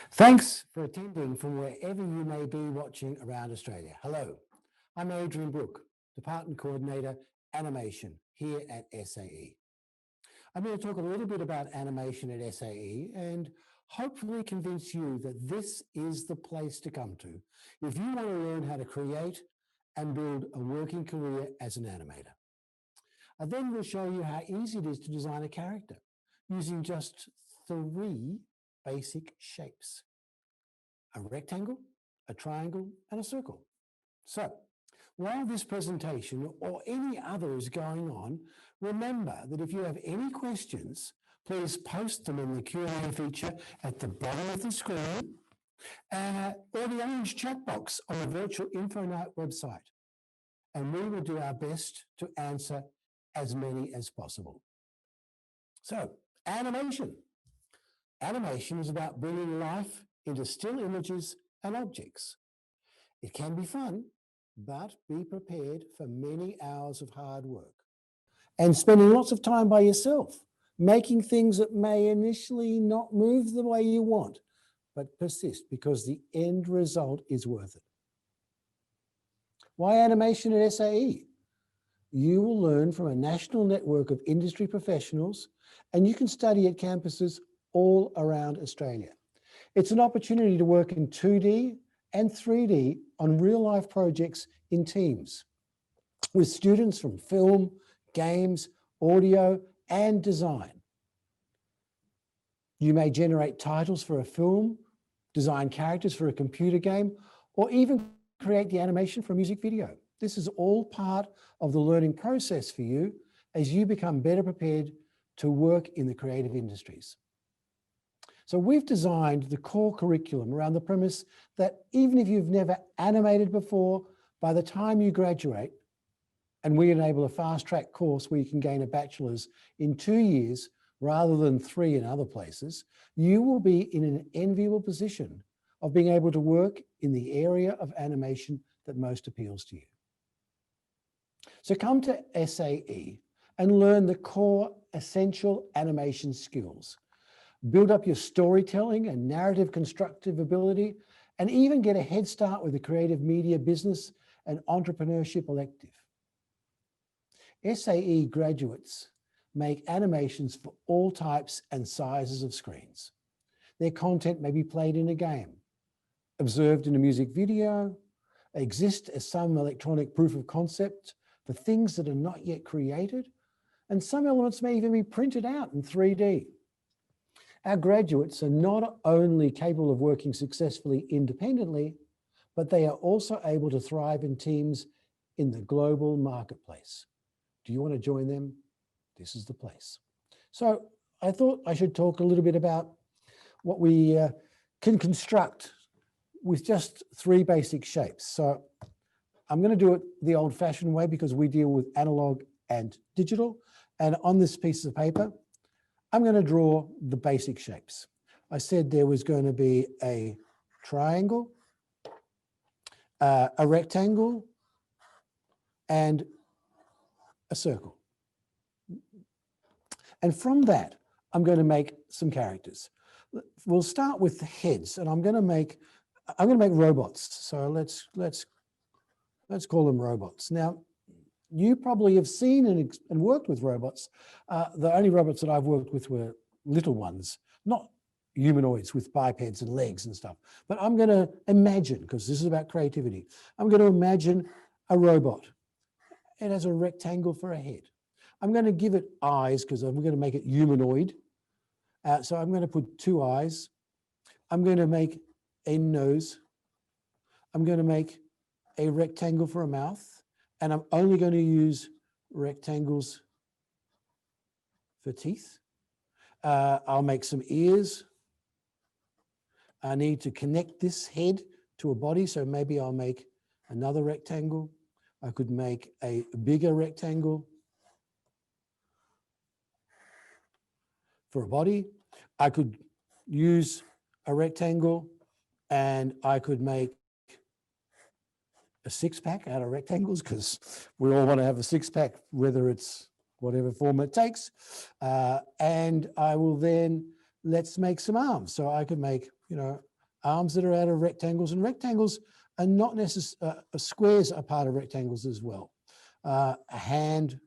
Thanks for attending from wherever you may be watching around Australia. Hello, I'm Adrian Bruch, Department Coordinator Animation here at SAE. I'm going to talk a little bit about animation at SAE and hopefully convince you that this is the place to come to if you want to learn how to create and build a working career as an animator. I then will show you how easy it is to design a character using just 3 basic shapes: a rectangle, a triangle, and a circle. So, while this presentation or any other is going on, remember that if you have any questions, please post them in the Q&A feature at the bottom of the screen or the orange chat box on the Virtual Info Night website. And we will do our best to answer as many as possible. So, animation. Animation is about bringing life into still images and objects. It can be fun, but be prepared for many hours of hard work and spending lots of time by yourself, making things that may initially not move the way you want, but persist because the end result is worth it. Why animation at SAE? You will learn from a national network of industry professionals, and you can study at campuses all around Australia. It's an opportunity to work in 2D and 3D on real-life projects in teams with students from film, games, audio, and design. You may generate titles for a film, design characters for a computer game, or even create the animation for a music video. This is all part of the learning process for you as you become better prepared to work in the creative industries. So we've designed the core curriculum around the premise that even if you've never animated before, by the time you graduate, and we enable a fast-track course where you can gain a bachelor's in 2 years rather than 3 in other places, you will be in an enviable position of being able to work in the area of animation that most appeals to you. So come to SAE and learn the core essential animation skills. Build up your storytelling and narrative constructive ability, and even get a head start with the creative media business and entrepreneurship elective. SAE graduates make animations for all types and sizes of screens. Their content may be played in a game, observed in a music video, exist as some electronic proof of concept for things that are not yet created, and some elements may even be printed out in 3D. Our graduates are not only capable of working successfully independently, but they are also able to thrive in teams in the global marketplace. Do you want to join them? This is the place. So I thought I should talk a little bit about what we can construct with just 3 basic shapes. So I'm going to do it the old-fashioned way because we deal with analog and digital. And on this piece of paper, I'm going to draw the basic shapes. I said there was going to be a triangle, a rectangle, and a circle. And from that, I'm going to make some characters. We'll start with the heads, and I'm going to make robots. So let's call them robots. Now, you probably have seen and worked with robots. The only robots that I've worked with were little ones, not humanoids with bipeds and legs and stuff. But I'm going to imagine, because this is about creativity, I'm going to imagine a robot. It has a rectangle for a head. I'm going to give it eyes because I'm going to make it humanoid. So I'm going to put 2 eyes. I'm going to make a nose. I'm going to make a rectangle for a mouth. And I'm only going to use rectangles for teeth. I'll make some ears. I need to connect this head to a body, so maybe I'll make another rectangle. I could make a bigger rectangle for a body. I could use a rectangle and I could make a 6-pack out of rectangles because we all want to have a 6-pack, whether it's whatever form it takes. And I will then, let's make some arms. So I could make, arms that are out of rectangles, and rectangles are not necessarily, squares are part of rectangles as well. A hand,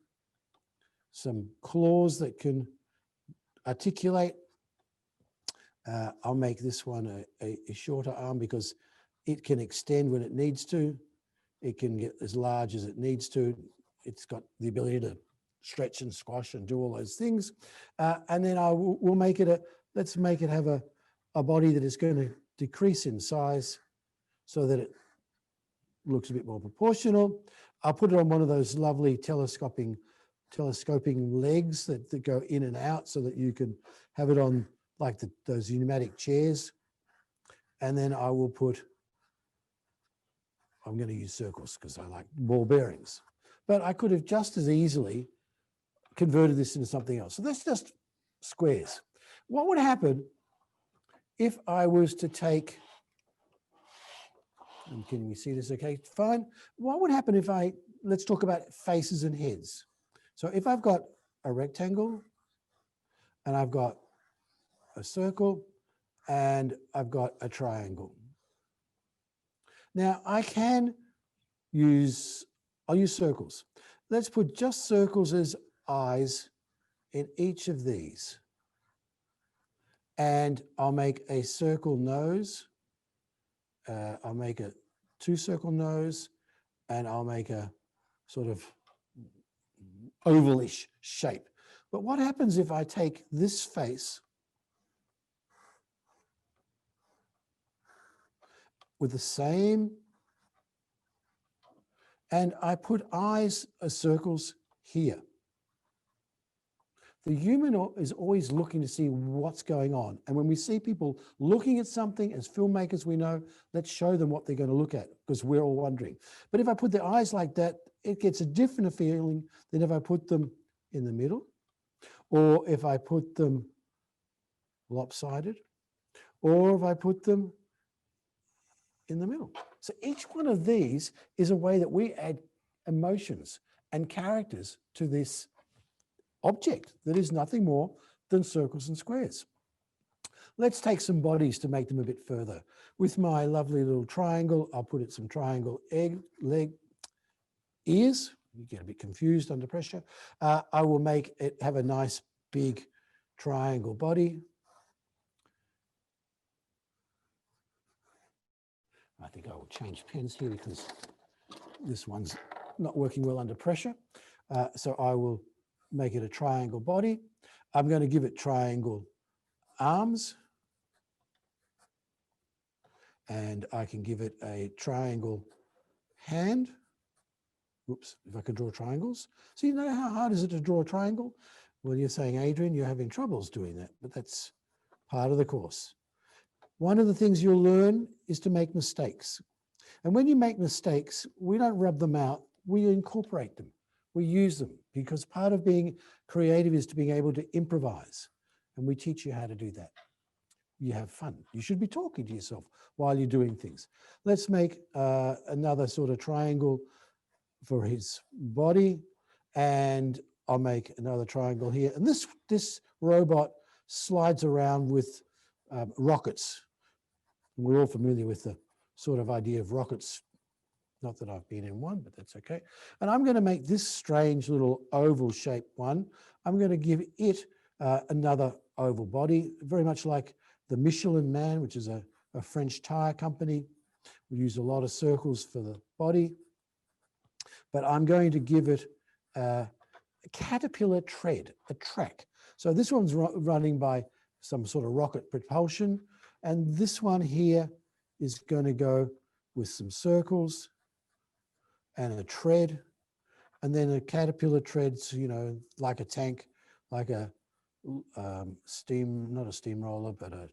some claws that can articulate. I'll make this one a shorter arm because it can extend when it needs to. It can get as large as it needs to. It's got the ability to stretch and squash and do all those things. And then we'll make it let's make it have a body that is going to decrease in size so that it looks a bit more proportional. I'll put it on one of those lovely telescoping legs that go in and out so that you can have it on like those pneumatic chairs. And then I will I'm going to use circles because I like ball bearings. But I could have just as easily converted this into something else. So that's just squares. What would happen if I was to take, and can you see this okay? Fine. What would happen if let's talk about faces and heads. So if I've got a rectangle and I've got a circle and I've got a triangle. Now I'll use circles. Let's put just circles as eyes in each of these. And I'll make a circle nose. I'll make a 2-circle nose, and I'll make a sort of ovalish shape. But what happens if I take this face with the same, and I put eyes as circles here? The human is always looking to see what's going on. And when we see people looking at something, as filmmakers we know, let's show them what they're going to look at because we're all wondering. But if I put the eyes like that, it gets a different feeling than if I put them in the middle, or if I put them lopsided, or if I put them in the middle. So each one of these is a way that we add emotions and characters to this object that is nothing more than circles and squares. Let's take some bodies to make them a bit further. With my lovely little triangle, I'll put it some triangle leg, ears. You get a bit confused under pressure. I will make it have a nice big triangle body. I think I will change pens here because this one's not working well under pressure. So I will make it a triangle body. I'm going to give it triangle arms. And I can give it a triangle hand. Whoops, if I can draw triangles. So you know how hard is it to draw a triangle? Well, you're saying, Adrian, you're having troubles doing that, but that's part of the course. One of the things you'll learn is to make mistakes. And when you make mistakes, we don't rub them out, we incorporate them. We use them because part of being creative is to being able to improvise. And we teach you how to do that. You have fun. You should be talking to yourself while you're doing things. Let's make another sort of triangle for his body. And I'll make another triangle here. And this robot slides around with rockets. We're all familiar with the sort of idea of rockets. Not that I've been in one, but that's okay. And I'm going to make this strange little oval shaped one. I'm going to give it another oval body, very much like the Michelin Man, which is a French tire company. We use a lot of circles for the body. But I'm going to give it a caterpillar tread, a track. So this one's running by some sort of rocket propulsion. And this one here is going to go with some circles and a tread, and then a caterpillar treads, you know, like a tank, like a not a steamroller, but a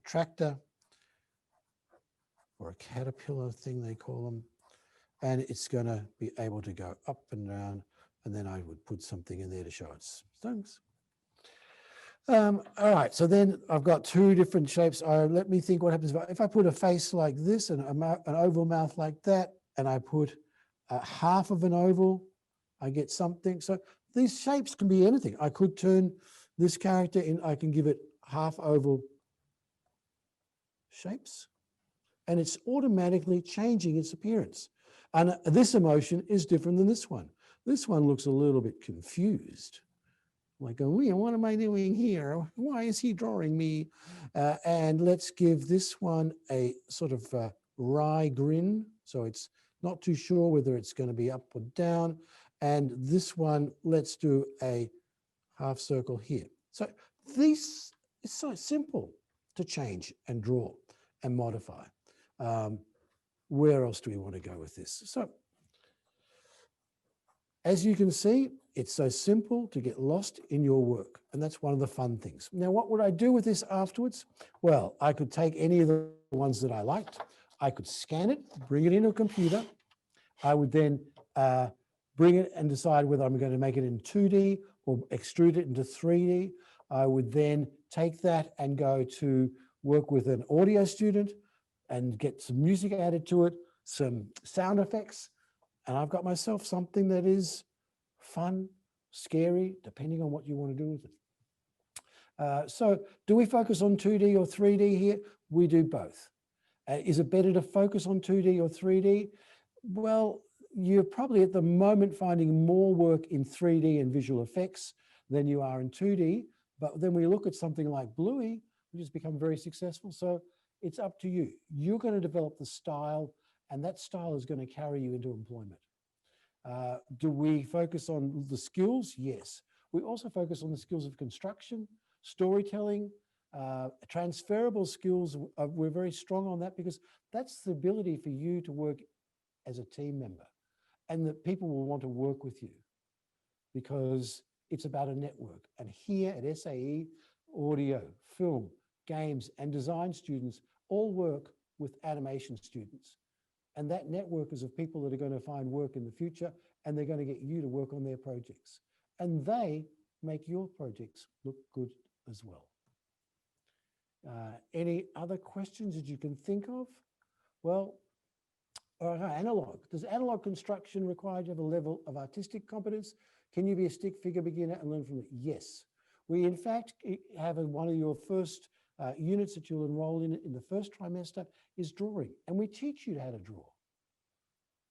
tractor or a caterpillar thing they call them. And it's going to be able to go up and down, and then I would put something in there to show its stonks. All right, so then I've got two different shapes. Let me think what happens if I put a face like this and an oval mouth like that, and I put half of an oval, I get something. So these shapes can be anything. I could turn this character in, I can give it half oval shapes, and it's automatically changing its appearance. And this emotion is different than this one. This one looks a little bit confused. Like, what am I doing here? Why is he drawing me? And let's give this one a sort of wry grin. So it's not too sure whether it's going to be up or down. And this one, let's do a half circle here. So this is so simple to change and draw and modify. Where else do we want to go with this? So as you can see, it's so simple to get lost in your work. And that's one of the fun things. Now, what would I do with this afterwards? Well, I could take any of the ones that I liked. I could scan it, bring it into a computer. I would then bring it and decide whether I'm going to make it in 2D or extrude it into 3D. I would then take that and go to work with an audio student and get some music added to it, some sound effects, and I've got myself something that is fun, scary, depending on what you want to do with it. So do we focus on 2D or 3D here? We do both. Is it better to focus on 2D or 3D? Well, you're probably at the moment finding more work in 3D and visual effects than you are in 2D. But then we look at something like Bluey, which has become very successful. So it's up to you. You're going to develop the style, and that style is going to carry you into employment. Do we focus on the skills? Yes. We also focus on the skills of construction, storytelling, transferable skills. We're very strong on that because that's the ability for you to work as a team member, and that people will want to work with you because it's about a network. And here at SAE, audio, film, games, and design students all work with animation students. And that network is of people that are going to find work in the future, and they're going to get you to work on their projects. And they make your projects look good as well. Any other questions that you can think of? Well, analog. Does analog construction require you to have a level of artistic competence? Can you be a stick figure beginner and learn from it? Yes. We, in fact, have one of your first units that you'll enroll in the first trimester is drawing. And we teach you how to draw.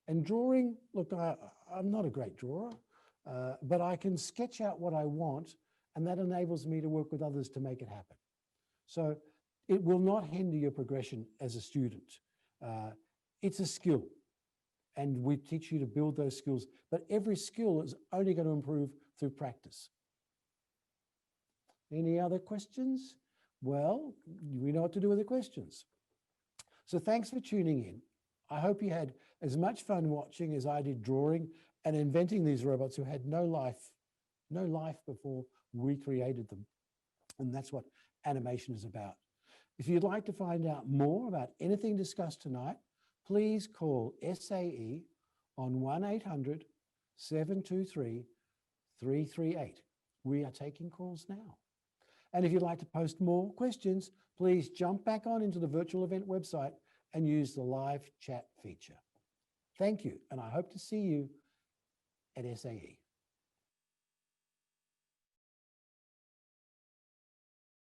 And drawing, look, I'm not a great drawer, but I can sketch out what I want, and that enables me to work with others to make it happen. So it will not hinder your progression as a student. It's a skill, and we teach you to build those skills, but every skill is only going to improve through practice. Any other questions? Well, we know what to do with the questions. So thanks for tuning in. I hope you had as much fun watching as I did drawing and inventing these robots who had no life before we created them. And that's what animation is about. If you'd like to find out more about anything discussed tonight, please call SAE on 1-800-723-338. We are taking calls now. And if you'd like to post more questions, please jump back on into the virtual event website and use the live chat feature. Thank you, and I hope to see you at SAE.